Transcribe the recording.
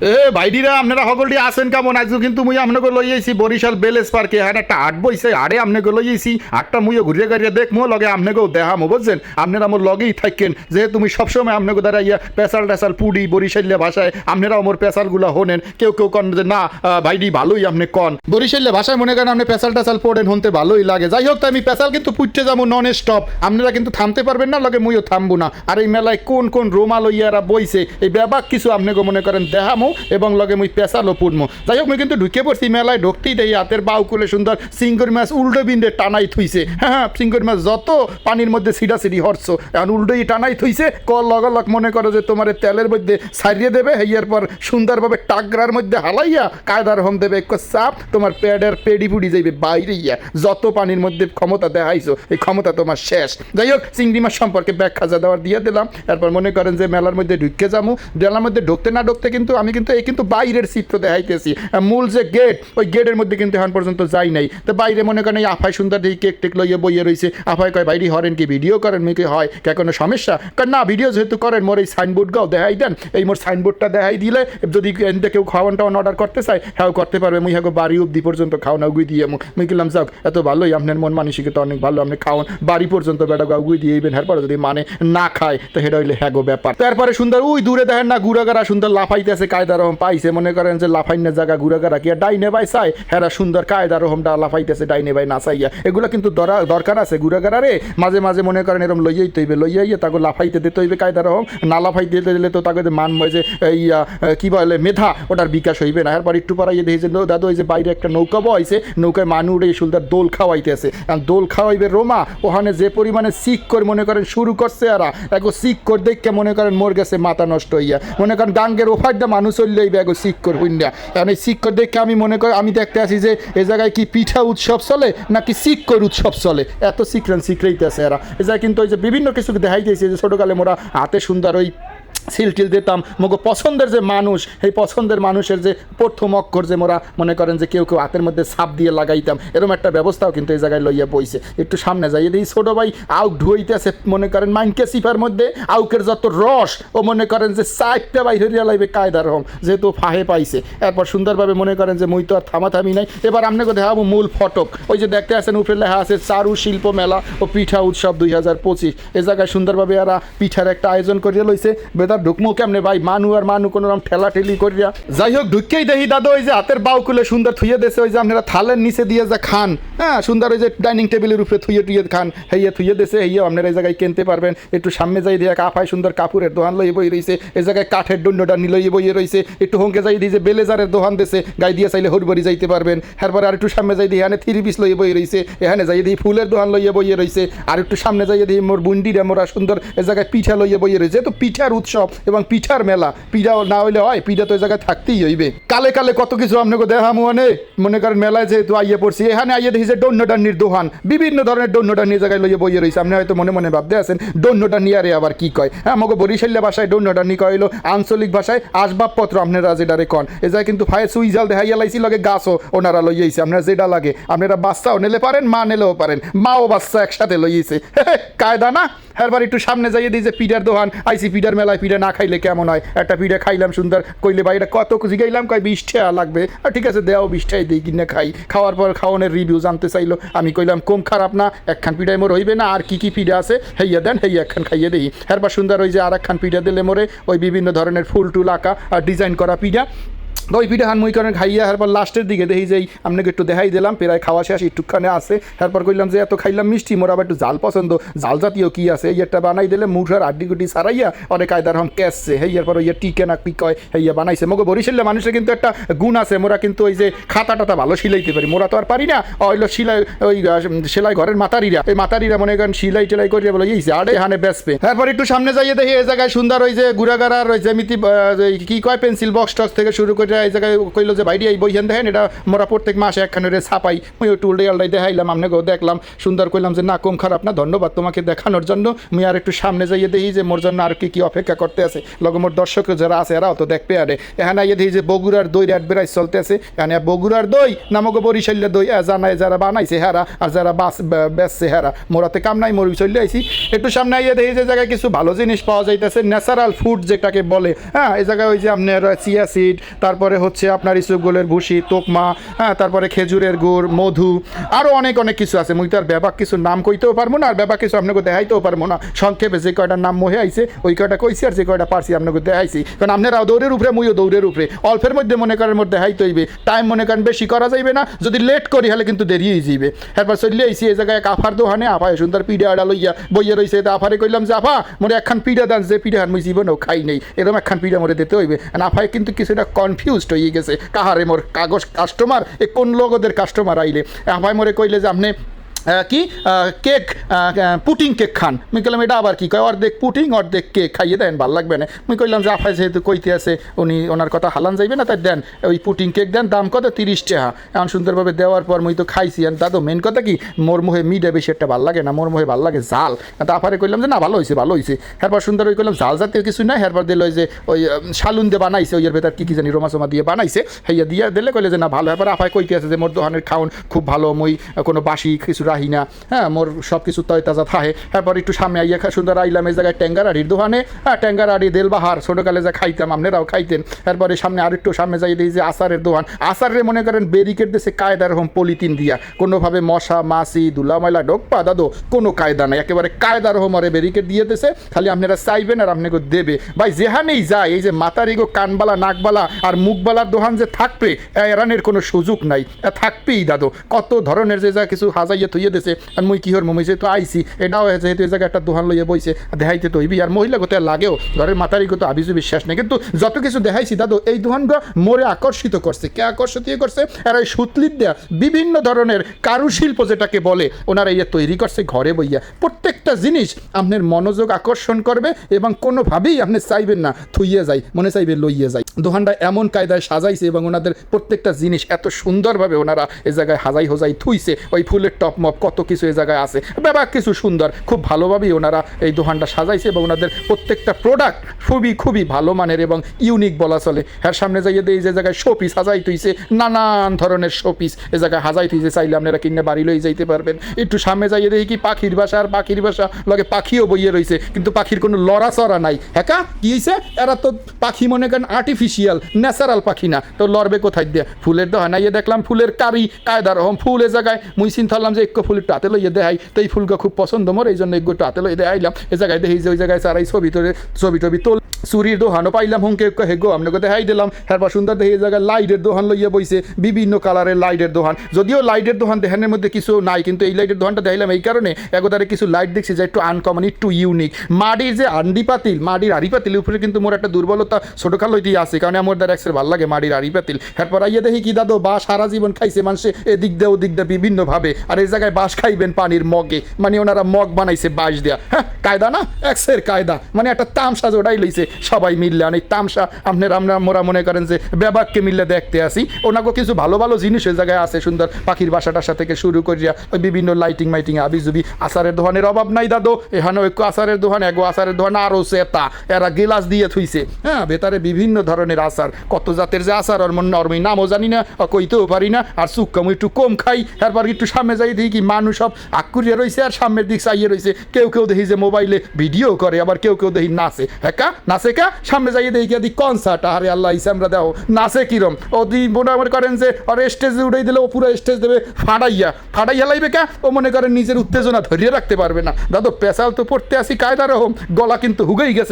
এ ভাইডিরা আপনারা সকলটি আসেন কেমন আজকে কিন্তু মুই আপনাকে লই আইছি বরিশাল বেলেস পার্কে হ্যাঁ একটা আট বইছে আরে আপনাকে লই আইছি আটটা মুইও ঘুরিয়ে গাড়িয়ে দেখমো লগে আপনাকেও দেখামো বুঝছেন আপনারা আমার লগেই থাকেন যে তুমি সবসময় আপনাকে দ্বারা ইয়া পেশাল টেশাল পুডি বরিশাল্য ভাষায় আপনারাও মোর পেশালগুলো হোনেন কেউ কেউ কন যে না ভাইডি ভালোই আপনি কন বরিশাল্য ভাষায় মনে করেন আপনি পেশাল টেশাল পড়েন হনতে ভালোই লাগে যাই হোক তো আমি পেশাল কিন্তু পুটতে যাবো নন স্টপ আপনারা কিন্তু থামতে পারবেন না লগে মুইও থামবো না আর এই মেলায় কোন কোন রোমা লইয়ারা বইছে এই ব্যাপার কিছু আপনাকে মনে করেন দেখামো এবং লগে মুই পেশালো পুড়মো যাই হোক মুই কিন্তু ঢুকে পড়ছি মেলায় ঢুকতেই দেই হাতের বাউ কুলে সুন্দর সিঙ্গুর মাছ উল্টো বিন্দে টানাই থুইছে হ্যাঁ সিঙ্গুর মাছ যত পানির মধ্যে সিডাসিডি হরছ এখন উল্টোই টানাই থুইছে কল লগালগ মনে করো যে তোমার তেলের মধ্যে সারিয়ে দেবে হেয়ার পর সুন্দরভাবে টাগরার মধ্যে হালাইয়া কায়দার হোম দেবে এক চাপ তোমার পেডের পেডি পুড়ি যাইবে বাইরে ইয়া যত পানির মধ্যে ক্ষমতা দেখাইছো এই ক্ষমতা তোমার শেষ যাই হোক চিংড়ি মাছ সম্পর্কে ব্যাখ্যা যা দেওয়ার দিয়ে দিলাম এরপর মনে করেন যে মেলার মধ্যে ঢুকে যাবো মেলার মধ্যে ঢুকতে না ঢুকতে কিন্তু আমি কিন্তু এই কিন্তু বাইরের চিত্র দেখাইতেছি মূল যে গেট ওই গেটের মধ্যে কিন্তু এখন পর্যন্ত যাই নাই তো বাইরে মনে করেন এই আফাই সুন্দর দিয়ে কেক টেক লইয়ে বইয়ে রয়েছে আফাই কয় বাইরে হরেন কি ভিডিও করেন মেয়েকে হয় কে কোনো সমস্যা কারণ না ভিডিও যেহেতু করেন মোর এই সাইনবোর্ড গাও দেখাই দেন এই মোর সাইনবোর্ডটা দেখাই দিলে যদি কেউ খাওয়ান টাওয়ান অর্ডার করতে চায় হ্যাঁ করতে পারবে মুই হ্যাঁ বাড়ি অব্দি পর্যন্ত খাওয়ান আগুই দিয়ে মুই কিলাম যাক এত ভালোই আপনার মন মানসিকতা অনেক ভালো আপনি খাওয়ান বাড়ি পর্যন্ত বেটা আগুই দিয়ে ইবেন এরপরে যদি মানে না খায় তো সেটা হইলে হ্যাঁ গো ব্যাপার তারপরে সুন্দর ওই দূরে দেখেন না গুড়াগাড়া সুন্দর লাফাইতেছে কায়দার রকম পাইছে মনে করেন যে লাফাইনের জায়গা গুড়াগাড়া কি আর ডাইনে বাই চাই হ্যাঁ সুন্দর কায়দার রকমটা লাফাইতেছে ডাইনে বাই না চাইয়া এগুলো কিন্তু দরকার আছে গুড়াগাড়া রে মাঝে মাঝে মনে করেন এরকম লইয়াই তৈবে লইয়াইয়ে তাকে লাফাইতে দিতে হইবে কায়দার রকম না লাফাইতে দিলে তো তাকে মান যে এই কি বলে মেধা ওটার বিকাশ হইবে না এরপর একটু পরে দেখেছে দাদু ওই যে বাইরে একটা নৌকা বইছে নৌকায় মানুষ উড়ে সুন্দর দোল খাওয়াইতেছে দোল খাওয়াইবে রোমা ওখানে যে পরিমাণে সিক করে মনে করেন শুরু করছে আর এগো সিক করে দেখে মনে করেন মোর গেছে মাথা নষ্ট হইয়া মনে করেন গাঙ্গের ওফার দিয়ে মানুষ চললে এগো সিক করে হইয়া কারণ এই সিক করে দেখে আমি মনে করি আমি দেখতে আসি যে এ জায়গায় কি পিঠা উৎসব চলে নাকি সিক্কর উৎসব চলে এত সিকরাইতেছে এরা এ জায়গায় কিন্তু ওই যে বিভিন্ন কিছু দেখাইতেছে যে ছোটোকালে মোরা হাতে সুন্দর ওই সিলটিল দিতাম মগো পছন্দের যে মানুষ এই পছন্দের মানুষের যে প্রথম অক্ষর যে মোরা মনে করেন যে কেউ কেউ হাতের মধ্যে ছাপ দিয়ে লাগাইতাম এরকম একটা ব্যবস্থাও কিন্তু এই জায়গায় লইয়া বইছে একটু সামনে যাই এই ছোটো ভাই আউক ঢুইতেছে মনে করেন মাইনকে সিফার মধ্যে আউকের যত রস ও মনে করেন যে চারটা বাইর হইয়া লাইবে কায়দার রকম যেহেতু ফাহে পাইছে এরপর সুন্দরভাবে মনে করেন যে মুই তো আর থামাথামি নাই এবার আপনাকে দেখাবো মূল ফটক ওই যে দেখতে আসেন উপরে লেখা আছে চারু শিল্প মেলা ও পিঠা উৎসব 2025 এ জায়গায় সুন্দরভাবে এরা পিঠার একটা আয়োজন করিয়া লইছে বেদার ঢুকমো কেমনে ভাই মানু আর মানু কোনো রকম ঠেলা ঠেলি করিয়া যাই হোক ঢুকেই দেখি দাদা ওই যে হাতের বাউ খুলে সুন্দর থুয়ে দেছে ওই যে আপনারা থালের নিচে দিয়ে যা খান হ্যাঁ সুন্দর ওই যে ডাইনিং টেবিলের উপরে থুয়ে টুয়ে খান হেইয়া থুয়ে দেছে হেইয়া আপনারা এই জায়গায় কিনতে পারবেন একটু সামনে যাই দিয়ে কাফায় সুন্দর কাপড়ের দোকান লইয়ে বই রয়েছে এই জায়গায় কাঠের ডন্ডটা লইয়ে বইয়ে রয়েছে একটু হংকে যাই দিয়ে যে বেলেজারের দোকান দেছে গাই দিয়ে চাইলে হরবরি যাইতে পারবেন এরপরে আর একটু সামনে যাই দিয়ে এখানে 3 পিস লইয়ে বই রয়েছে এখানে যাই দিয়ে ফুলের দোকান লইয়ে বইয়ে রয়েছে আর একটু সামনে যাই দিয়ে মোর বুন্ডিরা মোরা সুন্দর এই জায়গায় পিঠা লইয়ে বইয়ে রয়েছে তো পিঠার উৎসব এবং পিঠার মেলা পিঠা না হইলে হয় পিঠা তো ওই জায়গায় থাকতেই হইবে কালে কালে কত কিছু আপনাকে দেখা মনে করেন মেলায় যেহেতু আইয়ে পড়ছি এখানে আইয়ে দেখি যে ডন্ডানির দোকান বিভিন্ন ধরনের ডন্ডানির জায়গায় লইয়ে বইয়ে রয়েছে আপনি হয়তো মনে মনে ভাবতে আছেন ডন্ডানি আরে আবার কি কয় হ্যাঁ আমাকে বরিশাল্য ভাষায় ডন্ডানি কইলো আঞ্চলিক ভাষায় আসবাবপত্র আপনারা যেটারে কন এ যায় কিন্তু ফায়ে সুইজাল দেখাইয়া লাইছি লগে গাছও ওনারা লইয়েছে আপনারা যেটা লাগে আপনারা বাচ্চাও নিলে পারেন মা নিলেও পারেন মাও বাচ্চা একসাথে লইয়েছে কায়দা না এরবার একটু সামনে যাইয়ে দিই যে পিঠার দোকান আইসি পিঠার মেলায় পিঠা না খাইলে কেমন হয় একটা পিঠা খাইলাম সুন্দর কইলে ভাই এটা কত জিগাইলাম কয় 20 টাকা লাগবে আর ঠিক আছে দেও 20 টাকাই দিই কিনে খাই খাওয়ার পর খাওয়ানোর রিভিউ জানতে চাইলো আমি কইলাম কম খারাপ না একখান পিঠায় মোর হইবে না আর কি পিঠা আছে হেইয়া দেন হেইয়া একখান খাইয়ে দিই এরবার সুন্দর ওই যে আর একখান পিঠা দিলে মোরে ওই বিভিন্ন ধরনের ফুল টুল আঁকা আর ডিজাইন করা পিঠা ওই পিঠা হান মুই করেন খাইয়া এরপর লাস্টের দিকে দেখি যে আপনাকে একটু দেখাই দিলাম প্রায় খাওয়া শেষ একটুখানে আছে এরপর কইলাম যে এত খাইলাম মিষ্টি মোর আবার একটু জাল পছন্দ জাল জাতীয় কি আছে এই একটা বানাই দিলে মুঠার আড্ডি গুটি সারাইয়া অনেক কায়দার হম ক্যাসছে হেইয়ার পর ওই টিকে না কি কয় হেইয়া বানাইছে মগো বরিশাল্য মানুষের কিন্তু একটা গুণ আছে মোরা কিন্তু ওই যে খাতা টাতা ভালো সিলাইতে পারি মোরা তো আর পারি না ওইলো সিলাই ওই সেলাই ঘরের মাতারিরা এই মাতারিরা মনে করেন সিলাই টেলাই করিয়া বলে ইয়েছে আড়ে হানে বেসপে এরপর একটু সামনে যাইয়ে দেখি এই জায়গায় সুন্দর ওই যে গুড়াগাড়ার ওই জ্যামিতি কি কয় পেন্সিল বক্স টক্স থেকে শুরু করে এই জায়গায় কইলো যে বাইরে এই বইখান দেখেন এটা মোরা প্রত্যেক মাসে একখানে ছাপাই, মুই টুল ডালটাই দেখাইলাম, আপনাকেও দেখলাম, সুন্দর কইলাম যে না কম খারাপ না, ধন্যবাদ তোমাকে দেখানোর জন্য। মুই আর একটু সামনে যাইয়ে দেখি যে মোর জন্য আর কি কি অপেক্ষা করতে আছে, লগে মোর দর্শক যারা আছে এরাও তো দেখবে। আরে এখানে আইয়ে দেখি যে বগুড়ার দই অ্যাডভার্টাইজ চলতে আছে, এখানে বগুড়ার দই নামক বরিশালের দই জানায় যারা বানাইছে হেরা আর যারা বেচছে হেরা, মোরাতে কাম নাই, মরি চলে আইছি। একটু সামনে আইয়ে দেখি যে জায়গায় কিছু ভালো জিনিস পাওয়া যাইতেছে, ন্যাচারাল ফুড যেটাকে বলে। হ্যাঁ, এই জায়গায় ওই যে আপনার চিয়া সিড, তারপরে হচ্ছে আপনার ইসুপগুলের ভুসি, তোকমা, হ্যাঁ, তারপরে খেজুরের গুড়, মধু, আরও অনেক অনেক কিছু আছে। মুই তো আর ব্যাপার কিছু নাম কইতেও পারবো না, আর ব্যাপার কিছু আপনাকে দেখাইতেও পারবো না। সংক্ষেপে যে কয়টার নাম মহে আইছে ওই কয়টা কইছি, আর যে কয়টা পারছি আপনাকে দেখাইছি। কারণ আপনারাও দৌড়ের উপরে, মুইও দৌড়ের উপরে, অল্পের মধ্যে মনে করেন মোট দেখাইতে হইবে। টাইম মনে করেন বেশি করা যাইবে না, যদি লেট করি হলে কিন্তু দেরি হয়ে যাইবে। এরপর চলে আইসি এই জায়গায় আফার দোকানে, আফায় সুন্দর পিঠা আড়া লইয়া বইয়ে রয়েছে। আফারে কইলাম যে আফা মোরে একখান পিঠা দেন, যে পিঠা মুই জীবনেও খাই নেই, এরকম একখান পিঠা মোরে দিতে হইবে। আফায় কিন্তু কিছুটা কনফিউজড হয়ে গেছে, কাহারে মোর কাগজ কাস্টমার এ কোন লোকদের কাস্টমার আইলে। আফায় মোরে কইলে যে আপনি কি কেক পুটিং কেক খান। মুই কইলাম এটা আবার কি কয়, অর্ধেক পুটিং অর্ধেক কেক, খাইয়ে দেন, ভালো লাগবে না। মুই কইলাম যে আফায় যেহেতু কইতে আছে উনি ওনার কথা হালান যাইবে না, তাই দেন ওই পুটিং কেক দেন, দাম কত 30 টাকা। এমন সুন্দরভাবে দেওয়ার পর মুই তো খাইছি। আর দাদু মেন কথা কি, মোর মুখে মিডে বেশি একটা ভালো লাগে না, মোর মুখে ভালো লাগে ঝাল। তা আফারে কইলাম যে না ভালো হয়েছে ভালো হয়েছে। এরপর সুন্দর ওই কইলাম ঝাল জাতীয় কিছু না। এরপর দিল ওই যে ওই শালুন দিয়ে বানাইছে, ওই ভেতর কি জানি রোমা সোমা দিয়ে বানাইছে, হেয়া দিয়ে দিলে কইলে যে না ভালো। এরপর আফায় কইতে আছে যে মোর দোকানের খাওন খুব ভালো, মুই কোনো বাসি কিছু রাহি না, হ্যাঁ, মোর সব কিছু তয় তাজা থাকে। এরপর একটু সামনে আইয়া সুন্দর আইলাম এই জায়গায় ট্যাঙ্গারাড়ির দোকানে। হ্যাঁ, ট্যাঙ্গারাড়ি দেলবাহার ছোটোকালে যা খাইতাম, আপনারাও খাইতেন। এরপরে সামনে আর একটু সামনে যাই দিই যে আচারের দোকান। আচারে মনে করেন ব্যারিকেড দিয়েছে কায়দা রকম পলিথিন দিয়া, কোনোভাবে মশা মাছি ধুলা ময়লা ঢোকপা দাদু কোনো কায়দা নাই, একেবারে কায়দা রকম আরে ব্যারিকেড দিয়ে দিয়েছে। খালি আপনারা চাইবেন আর আপনাকে দেবে। ভাই যেখানেই যায় এই যে মাতারিগো কানবালা নাকবালা আর মুখবালার দোকান যে থাকবে, এরানের কোনো সুযোগ নাই, থাকবেই দাদু। কত ধরনের যে যা কিছু হাজাইয়ে থইয়ে দিয়েছে। আর মুই কি হর মুই যেহেতু আইসি, এটাও যেহেতু এই জায়গায় একটা দোকান লইয়া বইছে, দেখাইতে তো হইবি। আর মহিলা কোথায় লাগেও, ঘরের মাতারিগো তো আবিজু বিশ্বাস নেই। কিন্তু যত কিছু দেখাইছি দাদু, এই দোকানটা মোরে আকর্ষিত করছে। কে আকর্ষিত করছে? এরা এই সুতলির দেয়া বিভিন্ন ধরনের কারুশিল্প যেটাকে বলে, ওনারা ইয়ে তৈরি করছে ঘরে বইয়া। প্রত্যেকটা জিনিস আপনার মনোযোগ আকর্ষণ করবে এবং কোনোভাবেই আপনি চাইবেন না থুইয়ে যাই, মনে চাইবে লইয়ে যাই। দোকানটা এমন কায়দায় সাজাইছে এবং ওনাদের প্রত্যেকটা জিনিস এত সুন্দরভাবে ওনারা এই জায়গায় হাজাই হোজাই থুইছে। ওই ফুলের টপ মপ কত কিছু এই জায়গায় আছে, ব্যাপার কিছু সুন্দর, খুব ভালোভাবেই ওনারা এই দোকানটা সাজাইছে এবং ওনাদের প্রত্যেকটা প্রোডাক্ট খুবই ভালো মানের এবং ইউনিক বলা চলে। এর সামনে যাইয়ে দিয়ে যে জায়গায় শোপিস হাজাই তুইছে, নানান ধরনের শোপিস এ জায়গায় হাজাই তুইছে, চাইলে আপনারা কিনে বাড়ি লই যাইতে পারবেন। একটু সামনে যাইয়ে দেখি কি পাখির বাসা, আর পাখির বাসা লগে পাখিও বইয়ে রয়েছে, কিন্তু পাখির কোনো লড়াচড়া নাই। হ্যাঁ, কি হয়েছে, এরা তো পাখি মনে করেন আর্টিফিশিয়াল, ন্যাচারাল পাখি না, তো লড়বে কোথায় দিয়ে? ফুলের দোকান আইয়ে দেখলাম ফুলের কারি কায়দা রকম ফুল এ জায়গায়। মুই চিন্তা করলাম যে একটু ফুল একটু হাতে লইয়ে দেখাই, তো এই ফুলটা খুব পছন্দ মোর, এই জন্য একটু হাতে লইয়ে দেখাইলাম। এ জায়গায় দেখি যে ওই জায়গায় চারাই ছবি টবি তোল, চুরির দোকানও পাইলাম, হুঁকে হেগো আপনাকে দেখাই দিলাম। তারপর সুন্দর দেখি এই জায়গায় লাইটের দোকান লইয়া বইছে, বিভিন্ন কালারের লাইটের দোকান। যদিও লাইটের দোকান দেখানোর মধ্যে কিছু নাই, কিন্তু এই লাইটের দোকানটা দেখাইলাম এই কারণে, একদারে কিছু লাইট দেখছি যে একটু আনকমন, একটু ইউনিক। মাটির যে আন্ডি পাতিল, মাটির আড়ি পাতিলের উপরে কিন্তু মোর একটা দুর্বলতা ছোটোকাল হইতেই আছে, কারণ আমার দ্বারা একসের ভালো লাগে মাটির আড়ি পাতিল। এরপর আইয়া দেখি কি দাদু বাঁশ সারা জীবন খাইছে মানুষে এদিক দিয়ে ওদিক দিয়ে বিভিন্নভাবে, আর এই জায়গায় বাঁশ খাইবেন পানির মগে, মানে ওনারা মগ বানাইছে বাঁশ দেয়া। হ্যাঁ, কায়দা না, একসের কায়দা, মানে একটা তামসা জোড়াই লইছে সবাই মিললে। অনেক তামসা আমরা মোরা মনে করেন যে ব্যাপারকে মিললে দেখতে আসি। ওনাকে কিছু ভালো ভালো জিনিস ওই জায়গায় আছে, সুন্দর পাখির বাসা টাসা থেকে শুরু করিয়া ওই বিভিন্ন লাইটিং মাইটিং আবিজুবি। আচারের দোকানের অভাব নাই দাদু, এখানে ওই আচারের দোকান, এগো আচারের দোকান আরও সেতা, এরা গিলাস দিয়ে থুইছে। হ্যাঁ, ভেতরে বিভিন্ন ধরনের আচার, কত জাতের যে আচার ওর মনে আমি নামও জানি না, কইতেও পারি না, আর সুক্কাম একটু কম খাই। এরপর একটু সামনে যাই দেখি কি মানুষ সব আকুরিয়া রয়েছে আর সামনের দিক চাইয়ে রয়েছে। কেউ দেখি যে মোবাইলে ভিডিও করে, আবার কেউ দেখি নাচে। হ্যাঁ, নাচে কা সামনে যাইয়ে দেখি আদি কনসার্ট, আরে আল্লাহ ইসামরা দাও নাচে কিরম। ওদি মনে করেন যে ওর স্টেজে উঠাই দিলে ও পুরো স্টেজ দেবে ফাটাইয়া লাইবে কা, ও মনে করেন নিজের উত্তেজনা ধরিয়ে রাখতে পারবে না। দাদু পেশাল তো পড়তে আসি কায়দা রকম, গলা কিন্তু হুগেই গেছে।